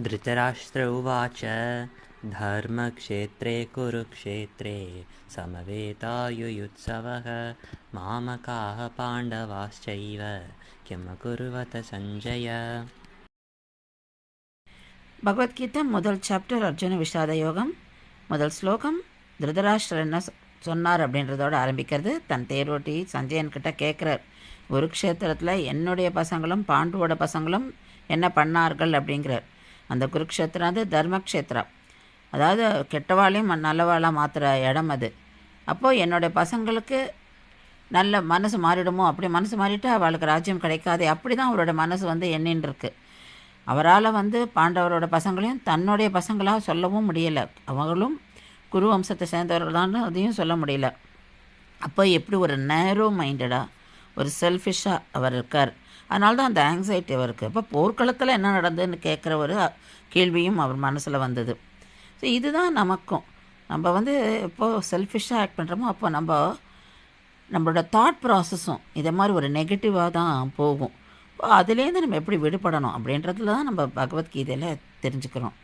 धृतराष्ट्र उवाच धर्मक्षेत्रे कुरुक्षेत्रे समवेतायुयुत्सवः मामकाः पाण्डवाश्चैव किं कुर्वत सञ्जय. பகவத்கீதை முதல் சாப்டர் அர்ஜுன விஷாத யோகம். முதல் ஸ்லோகம் திருதராஷ்டிரர் என்ன சொன்னார் அப்படின்றதோடு ஆரம்பிக்கிறது. தன் தேரோட்டி சஞ்சயன்கிட்ட கேட்குறார், குருக்ஷேத்திரத்தில் என்னுடைய பசங்களும் பாண்டுவோட பசங்களும் என்ன பண்ணார்கள் அப்படிங்கிறார். அந்த குருக்ஷேத்திரம் அது தர்மக்ஷேத்திரம், அதாவது கெட்டவாளையும் நல்லவாளாக மாற்றுற இடம் அது. அப்போது என்னுடைய பசங்களுக்கு நல்ல மனசு மாறிடுமோ, அப்படி மனசு மாறிட்டு அவளுக்கு ராஜ்யம் கிடைக்காது, அப்படி தான் அவரோட மனசு எண்ணின்னு இருக்கு. அவரால் பாண்டவரோட பசங்களையும் தன்னுடைய பசங்களாக சொல்லவும் முடியலை. அவங்களும் குரு வம்சத்தை சேர்ந்தவர்கள் தான், அதையும் சொல்ல முடியல. அப்போ எப்படி ஒரு நேரோ மைண்டடாக, ஒரு செல்ஃபிஷாக அவர் இருக்கார். அதனால தான் அந்த ஆங்ஸைட்டி அவருக்கு. இப்போ போர்க்களத்தில் என்ன நடந்ததுன்னு கேட்குற ஒரு கேள்வியும் அவர் மனசில் வந்தது. ஸோ இதுதான் நமக்கும், நம்ம இப்போது செல்ஃபிஷாக ஆக்ட் பண்ணுறோமோ அப்போ நம்மளோட தாட் ப்ராசஸும் இதை மாதிரி ஒரு நெகட்டிவாக தான் போகும். அதுலேருந்து நம்ம எப்படி விடுபடணும் அப்படின்றதுல தான் நம்ம பகவத்கீதையில் தெரிஞ்சுக்கிறோம்.